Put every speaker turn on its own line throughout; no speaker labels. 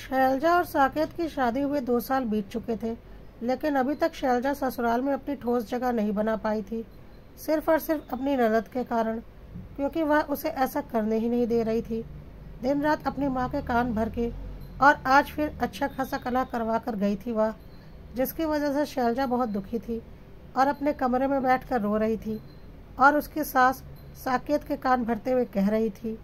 शैलजा और साकेत की शादी हुए 2 साल बीत चुके थे, लेकिन अभी तक शैलजा ससुराल में अपनी ठोस जगह नहीं बना पाई थी, सिर्फ और सिर्फ अपनी ननद के कारण, क्योंकि वह उसे ऐसा करने ही नहीं दे रही थी। दिन रात अपनी माँ के कान भर के और आज फिर अच्छा खासा कलह करवा कर गई थी वह, जिसकी वजह से शैलजा बहुत दुखी थी और अपने कमरे में बैठकर रो रही थी। और उसकी सास साकेत के कान भरते हुए कह रही थी,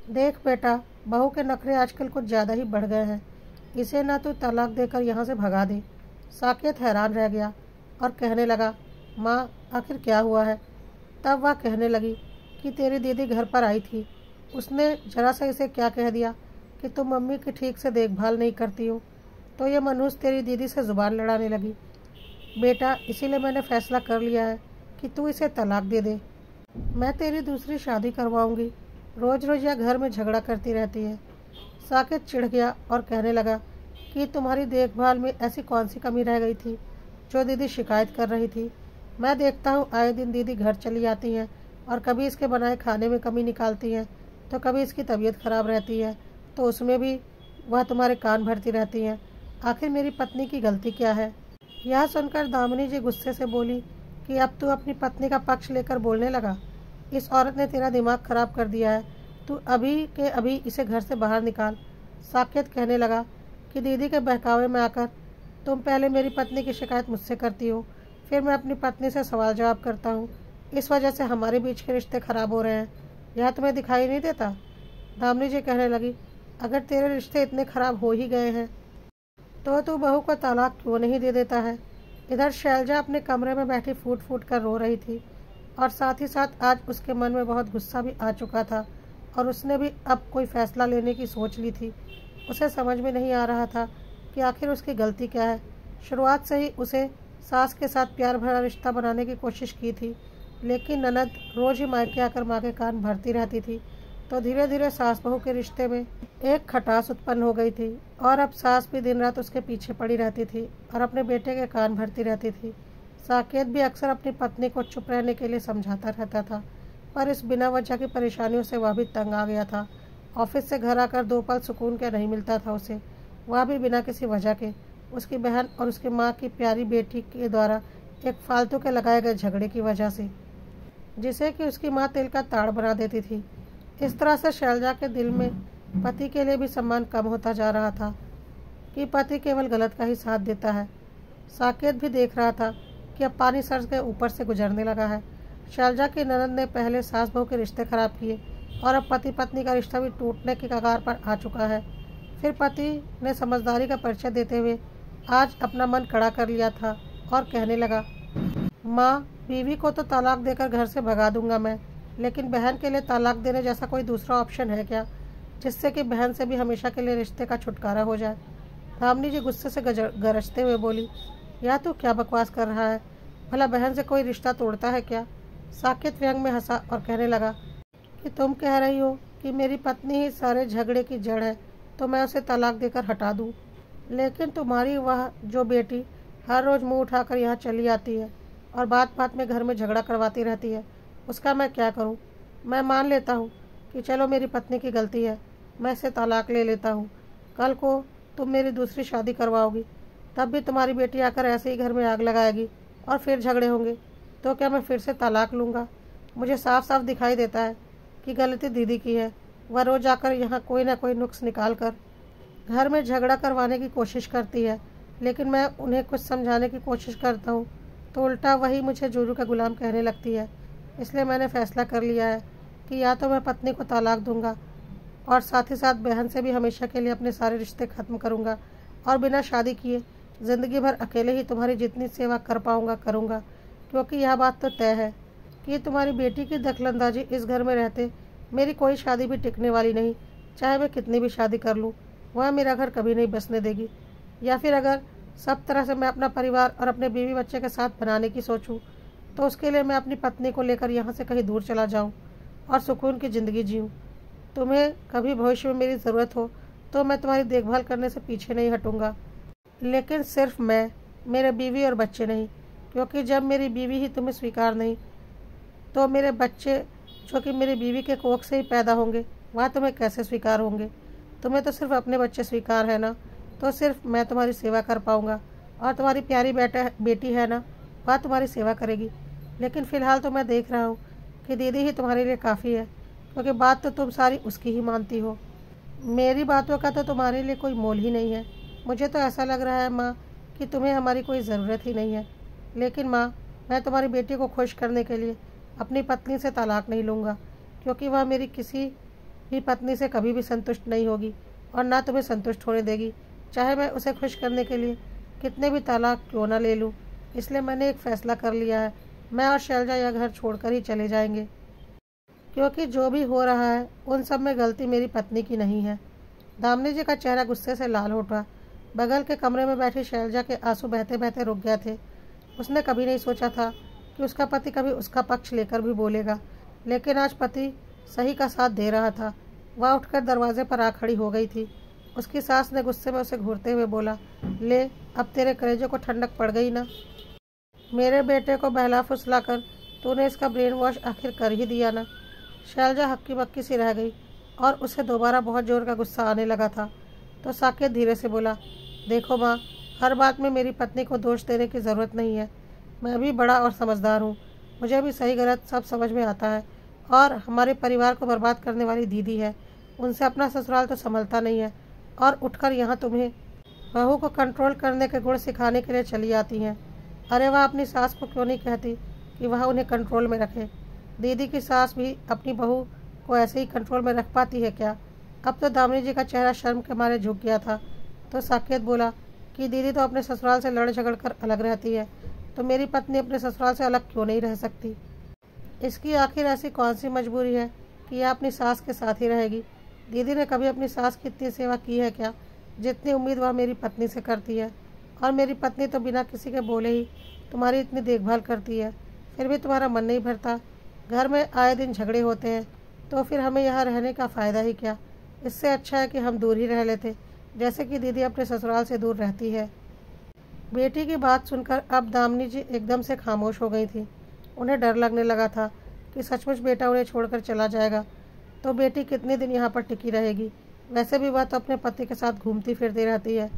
देख बेटा, बहू के नखरे आजकल कुछ ज़्यादा ही बढ़ गए हैं, इसे ना तू तलाक देकर यहाँ से भगा दे। साकेत हैरान रह गया और कहने लगा, माँ आखिर क्या हुआ है? तब वह कहने लगी कि तेरी दीदी घर पर आई थी, उसने जरा सा इसे क्या कह दिया कि तुम मम्मी की ठीक से देखभाल नहीं करती हो, तो ये मनहूस तेरी दीदी से ज़ुबान लड़ाने लगी। बेटा, इसीलिए मैंने फैसला कर लिया है कि तू इसे तलाक दे दे। मैं तेरी दूसरी शादी करवाऊंगी, रोज़ रोज़ यह घर में झगड़ा करती रहती है। साकेत चिढ़ गया और कहने लगा कि तुम्हारी देखभाल में ऐसी कौन सी कमी रह गई थी जो दीदी शिकायत कर रही थी। मैं देखता हूँ आए दिन दीदी घर चली आती हैं और कभी इसके बनाए खाने में कमी निकालती हैं, तो कभी इसकी तबीयत खराब रहती है तो उसमें भी वह तुम्हारे कान भरती रहती हैं। आखिर मेरी पत्नी की गलती क्या है? यह सुनकर दामिनी जी गुस्से से बोली कि अब तू अपनी पत्नी का पक्ष लेकर बोलने लगा। इस औरत ने तेरा दिमाग खराब कर दिया है, तू अभी के अभी इसे घर से बाहर निकाल। साकेत कहने लगा कि दीदी के बहकावे में आकर तुम पहले मेरी पत्नी की शिकायत मुझसे करती हो, फिर मैं अपनी पत्नी से सवाल जवाब करता हूँ। इस वजह से हमारे बीच के रिश्ते खराब हो रहे हैं, यह तुम्हें दिखाई नहीं देता? दामिनी जी कहने लगी, अगर तेरे रिश्ते इतने खराब हो ही गए हैं तो तू बहू को तलाक क्यों नहीं दे देता है? इधर शैलजा अपने कमरे में बैठी फूट फूट कर रो रही थी और साथ ही साथ आज उसके मन में बहुत गुस्सा भी आ चुका था और उसने भी अब कोई फैसला लेने की सोच ली थी। उसे समझ में नहीं आ रहा था कि आखिर उसकी गलती क्या है। शुरुआत से ही उसे सास के साथ प्यार भरा रिश्ता बनाने की कोशिश की थी, लेकिन ननद रोज़ ही मायके आकर माँ के कान भरती रहती थी, तो धीरे धीरे सास बहू के रिश्ते में एक खटास उत्पन्न हो गई थी। और अब सास भी दिन रात उसके पीछे पड़ी रहती थी और अपने बेटे के कान भरती रहती थी। साकेत भी अक्सर अपनी पत्नी को चुप रहने के लिए समझाता रहता था, पर इस बिना वजह की परेशानियों से वह भी तंग आ गया था। ऑफिस से घर आकर 2 पल सुकून के नहीं मिलता था उसे, वह भी बिना किसी वजह के, उसकी बहन और उसकी माँ की प्यारी बेटी के द्वारा एक फालतू के लगाए गए झगड़े की वजह से, जिसे कि उसकी माँ तिल का ताड़ बना देती थी। इस तरह से शैलजा के दिल में पति के लिए भी सम्मान कम होता जा रहा था कि पति केवल गलत का ही साथ देता है। साकेत भी देख रहा था कि अब पानी सर के ऊपर से गुजरने लगा है। शैलजा की ननद ने पहले सास बहू के रिश्ते खराब किए और अब पति पत्नी का रिश्ता भी टूटने की कगार पर आ चुका है। फिर पति ने समझदारी का परिचय देते हुए आज अपना मन कड़ा कर लिया था और कहने लगा, माँ, बीवी को तो तलाक देकर घर से भगा दूंगा मैं, लेकिन बहन के लिए तलाक देने जैसा कोई दूसरा ऑप्शन है क्या, जिससे कि बहन से भी हमेशा के लिए रिश्ते का छुटकारा हो जाए? दामिनी जी गुस्से से गरजते हुए बोली, या तू क्या बकवास कर रहा है? भला बहन से कोई रिश्ता तोड़ता है क्या? साकेत व्यंग में हंसा और कहने लगा कि तुम कह रही हो कि मेरी पत्नी ही सारे झगड़े की जड़ है, तो मैं उसे तलाक देकर हटा दूँ, लेकिन तुम्हारी वह जो बेटी हर रोज़ मुँह उठाकर यहाँ चली आती है और बात बात में घर में झगड़ा करवाती रहती है, उसका मैं क्या करूं? मैं मान लेता हूं कि चलो मेरी पत्नी की गलती है, मैं इसे तलाक ले लेता हूं। कल को तुम मेरी दूसरी शादी करवाओगी, तब भी तुम्हारी बेटी आकर ऐसे ही घर में आग लगाएगी और फिर झगड़े होंगे, तो क्या मैं फिर से तलाक लूँगा? मुझे साफ साफ दिखाई देता है कि गलती दीदी की है। वह रोज़ आकर यहाँ कोई ना कोई नुक्स निकाल कर घर में झगड़ा करवाने की कोशिश करती है, लेकिन मैं उन्हें कुछ समझाने की कोशिश करता हूँ तो उल्टा वही मुझे जोरू का गुलाम कहने लगती है। इसलिए मैंने फैसला कर लिया है कि या तो मैं पत्नी को तलाक दूंगा और साथ ही साथ बहन से भी हमेशा के लिए अपने सारे रिश्ते ख़त्म करूंगा और बिना शादी किए ज़िंदगी भर अकेले ही तुम्हारी जितनी सेवा कर पाऊंगा करूंगा, क्योंकि यह बात तो तय है कि तुम्हारी बेटी की दखलंदाजी इस घर में रहते मेरी कोई शादी भी टिकने वाली नहीं। चाहे मैं कितनी भी शादी कर लूँ, वह मेरा घर कभी नहीं बसने देगी। या फिर अगर सब तरह से मैं अपना परिवार और अपने बीवी बच्चे के साथ बनाने की सोचूं, तो उसके लिए मैं अपनी पत्नी को लेकर यहाँ से कहीं दूर चला जाऊँ और सुकून की ज़िंदगी जीऊँ। तुम्हें कभी भविष्य में मेरी ज़रूरत हो तो मैं तुम्हारी देखभाल करने से पीछे नहीं हटूँगा, लेकिन सिर्फ मैं, मेरे बीवी और बच्चे नहीं, क्योंकि जब मेरी बीवी ही तुम्हें स्वीकार नहीं तो मेरे बच्चे जो कि मेरी बीवी के कोख से ही पैदा होंगे वह तुम्हें कैसे स्वीकार होंगे? तुम्हें तो सिर्फ अपने बच्चे स्वीकार है ना, तो सिर्फ मैं तुम्हारी सेवा कर पाऊँगा, और तुम्हारी प्यारी बेटी है ना, वह तुम्हारी सेवा करेगी। लेकिन फ़िलहाल तो मैं देख रहा हूँ कि दीदी ही तुम्हारे लिए काफ़ी है, क्योंकि बात तो तुम सारी उसकी ही मानती हो। मेरी बातों का तो तुम्हारे लिए कोई मोल ही नहीं है। मुझे तो ऐसा लग रहा है माँ कि तुम्हें हमारी कोई ज़रूरत ही नहीं है। लेकिन माँ, मैं तुम्हारी बेटी को खुश करने के लिए अपनी पत्नी से तलाक नहीं लूँगा, क्योंकि वह मेरी किसी भी पत्नी से कभी भी संतुष्ट नहीं होगी और ना तुम्हें संतुष्ट होने देगी, चाहे मैं उसे खुश करने के लिए कितने भी तलाक क्यों ना ले लूँ। इसलिए मैंने एक फ़ैसला कर लिया है, मैं और शैलजा यह घर छोड़कर ही चले जाएंगे, क्योंकि जो भी हो रहा है उन सब में गलती मेरी पत्नी की नहीं है। दामिनी जी का चेहरा गुस्से से लाल हो उठा। बगल के कमरे में बैठी शैलजा के आंसू बहते बहते रुक गए थे। उसने कभी नहीं सोचा था कि उसका पति कभी उसका पक्ष लेकर भी बोलेगा, लेकिन आज पति सही का साथ दे रहा था। वह उठकर दरवाजे पर आ खड़ी हो गई थी। उसकी सास ने गुस्से में उसे घूरते हुए बोला, ले, अब तेरे कलेजे को ठंडक पड़ गई ना। मेरे बेटे को बहला फुसला कर तूने इसका ब्रेन वॉश आखिर कर ही दिया ना। शैलजा हक्की बक्की सी रह गई और उसे दोबारा बहुत जोर का गुस्सा आने लगा था। तो साकेत धीरे से बोला, देखो माँ, हर बात में मेरी पत्नी को दोष देने की ज़रूरत नहीं है। मैं भी बड़ा और समझदार हूँ, मुझे भी सही गलत सब समझ में आता है। और हमारे परिवार को बर्बाद करने वाली दीदी है, उनसे अपना ससुराल तो संभलता नहीं है, और उठकर यहाँ तुम्हें बहू को कंट्रोल करने के गुण सिखाने के लिए चली आती हैं। अरे वह अपनी सास को क्यों नहीं कहती कि वह उन्हें कंट्रोल में रखे। दीदी की सास भी अपनी बहू को ऐसे ही कंट्रोल में रख पाती है क्या। अब तो दामिनी जी का चेहरा शर्म के मारे झुक गया था। तो साकेत बोला कि दीदी तो अपने ससुराल से लड़ झगड़ कर अलग रहती है, तो मेरी पत्नी अपने ससुराल से अलग क्यों नहीं रह सकती। इसकी आखिर ऐसी कौन सी मजबूरी है कि यह अपनी सास के साथ ही रहेगी। दीदी ने कभी अपनी सास की इतनी सेवा की है क्या, जितनी उम्मीद वह मेरी पत्नी से करती है। और मेरी पत्नी तो बिना किसी के बोले ही तुम्हारी इतनी देखभाल करती है, फिर भी तुम्हारा मन नहीं भरता। घर में आए दिन झगड़े होते हैं, तो फिर हमें यहाँ रहने का फ़ायदा ही क्या। इससे अच्छा है कि हम दूर ही रह लेते, जैसे कि दीदी अपने ससुराल से दूर रहती है। बेटी की बात सुनकर अब दामिनी जी एकदम से खामोश हो गई थी। उन्हें डर लगने लगा था कि सचमुच बेटा उन्हें छोड़कर चला जाएगा तो बेटी कितने दिन यहाँ पर टिकी रहेगी। वैसे भी वह तो अपने पति के साथ घूमती फिरती रहती है।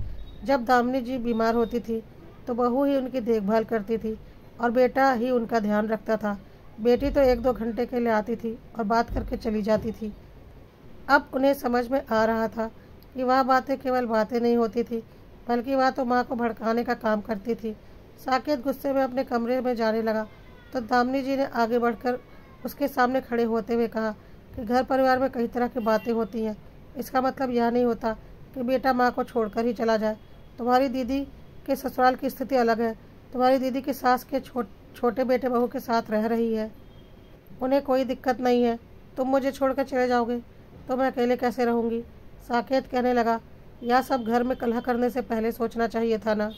जब दामिनी जी बीमार होती थी तो बहू ही उनकी देखभाल करती थी और बेटा ही उनका ध्यान रखता था। बेटी तो 1-2 घंटे के लिए आती थी और बात करके चली जाती थी। अब उन्हें समझ में आ रहा था कि वह बातें केवल बातें नहीं होती थी, बल्कि वह तो माँ को भड़काने का काम करती थी। साकेत गुस्से में अपने कमरे में जाने लगा तो दामिनी जी ने आगे बढ़कर उसके सामने खड़े होते हुए कहा कि घर परिवार में कई तरह की बातें होती हैं। इसका मतलब यह नहीं होता कि बेटा माँ को छोड़कर ही चला जाए। तुम्हारी दीदी के ससुराल की स्थिति अलग है। तुम्हारी दीदी की सास के छोटे बेटे बहू के साथ रह रही है, उन्हें कोई दिक्कत नहीं है। तुम मुझे छोड़कर चले जाओगे तो मैं अकेले कैसे रहूँगी। साकेत कहने लगा, यह सब घर में कलह करने से पहले सोचना चाहिए था ना,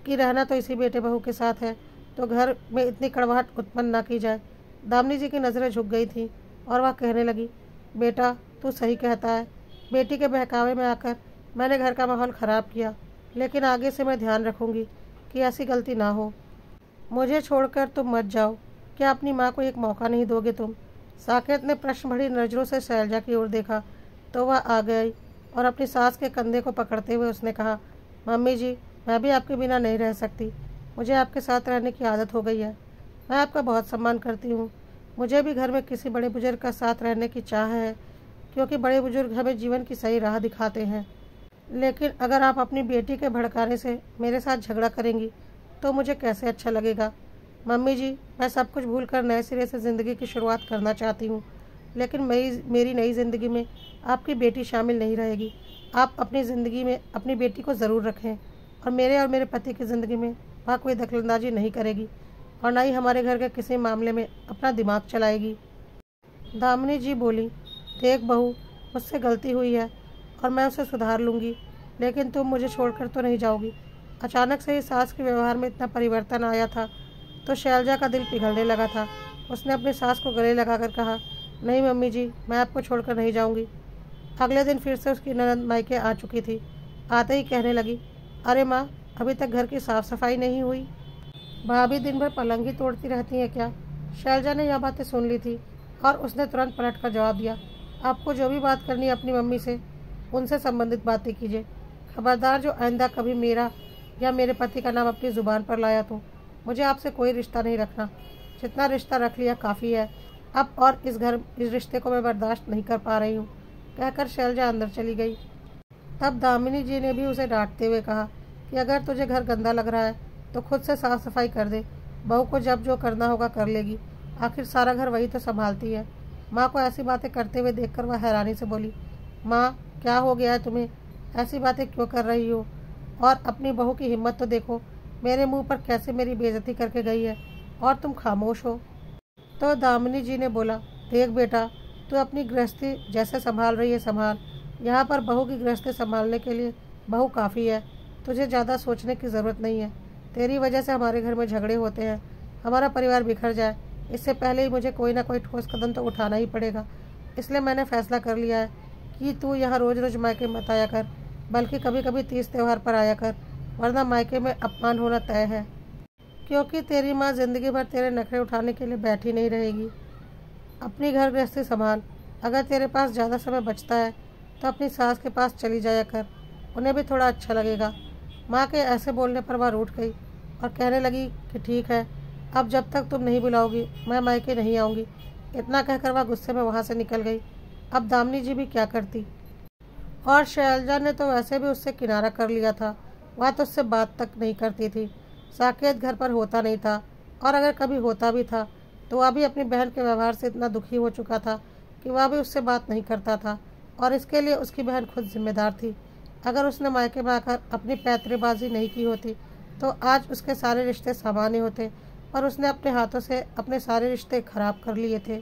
कि रहना तो इसी बेटे बहू के साथ है, तो घर में इतनी कड़वाहट उत्पन्न ना की जाए। दामिनी जी की नज़रें झुक गई थीं और वह कहने लगी, बेटा तू सही कहता है। बेटी के बहकावे में आकर मैंने घर का माहौल ख़राब किया, लेकिन आगे से मैं ध्यान रखूँगी कि ऐसी गलती ना हो। मुझे छोड़कर तुम मत जाओ, क्या अपनी माँ को एक मौका नहीं दोगे तुम। साकेत ने प्रश्न भरी नज़रों से शैलजा की ओर देखा तो वह आ गई और अपनी सास के कंधे को पकड़ते हुए उसने कहा, मम्मी जी, मैं भी आपके बिना नहीं रह सकती। मुझे आपके साथ रहने की आदत हो गई है। मैं आपका बहुत सम्मान करती हूँ। मुझे भी घर में किसी बड़े बुजुर्ग का साथ रहने की चाह है, क्योंकि बड़े बुजुर्ग हमें जीवन की सही राह दिखाते हैं। लेकिन अगर आप अपनी बेटी के भड़काने से मेरे साथ झगड़ा करेंगी तो मुझे कैसे अच्छा लगेगा। मम्मी जी, मैं सब कुछ भूलकर नए सिरे से ज़िंदगी की शुरुआत करना चाहती हूँ, लेकिन मेरी नई ज़िंदगी में आपकी बेटी शामिल नहीं रहेगी। आप अपनी ज़िंदगी में अपनी बेटी को ज़रूर रखें, और मेरे पति की ज़िंदगी में वह कोई दखलंदाजी नहीं करेगी और ना ही हमारे घर के किसी मामले में अपना दिमाग चलाएगी। दामिनी जी बोली, देख बहू, मुझसे गलती हुई है और मैं उसे सुधार लूँगी, लेकिन तुम मुझे छोड़कर तो नहीं जाओगी। अचानक से ही सास के व्यवहार में इतना परिवर्तन आया था तो शैलजा का दिल पिघलने लगा था। उसने अपनी सास को गले लगाकर कहा, नहीं मम्मी जी, मैं आपको छोड़कर नहीं जाऊंगी। अगले दिन फिर से उसकी ननद मायके आ चुकी थी। आते ही कहने लगी, अरे माँ, अभी तक घर की साफ़ सफाई नहीं हुई। भाभी दिन भर पलंग ही तोड़ती रहती हैं क्या। शैलजा ने यह बातें सुन ली थी और उसने तुरंत पलट कर जवाब दिया, आपको जो भी बात करनी है अपनी मम्मी से उनसे संबंधित बातें कीजिए। खबरदार, जो आइंदा कभी मेरा या मेरे पति का नाम अपनी ज़ुबान पर लाया तो मुझे आपसे कोई रिश्ता नहीं रखना। जितना रिश्ता रख लिया काफ़ी है। अब और इस रिश्ते को मैं बर्दाश्त नहीं कर पा रही हूँ, कहकर शैलजा अंदर चली गई। तब दामिनी जी ने भी उसे डांटते हुए कहा कि अगर तुझे घर गंदा लग रहा है तो खुद से साफ सफाई कर दे। बहू को जब जो करना होगा कर लेगी, आखिर सारा घर वही तो संभालती है। माँ को ऐसी बातें करते हुए देखकर वह हैरानी से बोली, माँ क्या हो गया है तुम्हें? ऐसी बातें क्यों कर रही हो? और अपनी बहू की हिम्मत तो देखो, मेरे मुंह पर कैसे मेरी बेइज्जती करके गई है, और तुम खामोश हो। तो दामिनी जी ने बोला, देख बेटा, तू अपनी गृहस्थी जैसे संभाल रही है संभाल। यहाँ पर बहू की गृहस्थी संभालने के लिए बहू काफ़ी है। तुझे ज़्यादा सोचने की ज़रूरत नहीं है। तेरी वजह से हमारे घर में झगड़े होते हैं, हमारा परिवार बिखर जाए, इससे पहले ही मुझे कोई ना कोई ठोस कदम तो उठाना ही पड़ेगा। इसलिए मैंने फैसला कर लिया है कि तू यहाँ रोज़ रोज़ मायके मत आया कर, बल्कि कभी कभी तीज त्यौहार पर आया कर, वरना मायके में अपमान होना तय है। क्योंकि तेरी माँ ज़िंदगी भर तेरे नखरे उठाने के लिए बैठी नहीं रहेगी। अपनी घर गृहस्थी संभाल। अगर तेरे पास ज़्यादा समय बचता है तो अपनी सास के पास चली जाया कर, उन्हें भी थोड़ा अच्छा लगेगा। माँ के ऐसे बोलने पर वह रूठ गई और कहने लगी कि ठीक है, अब जब तक तुम नहीं बुलाओगी मैं मायके नहीं आऊँगी। इतना कहकर वह गुस्से में वहाँ से निकल गई। अब दामिनी जी भी क्या करती, और शैलजा ने तो वैसे भी उससे किनारा कर लिया था। वह तो उससे बात तक नहीं करती थी। साकेत घर पर होता नहीं था, और अगर कभी होता भी था तो वह भी अपनी बहन के व्यवहार से इतना दुखी हो चुका था कि वह भी उससे बात नहीं करता था, और इसके लिए उसकी बहन खुद जिम्मेदार थी। अगर उसने मायके में आकर अपनी पैतरेबाजी नहीं की होती तो आज उसके सारे रिश्ते सामान्य होते, पर उसने अपने हाथों से अपने सारे रिश्ते खराब कर लिए थे।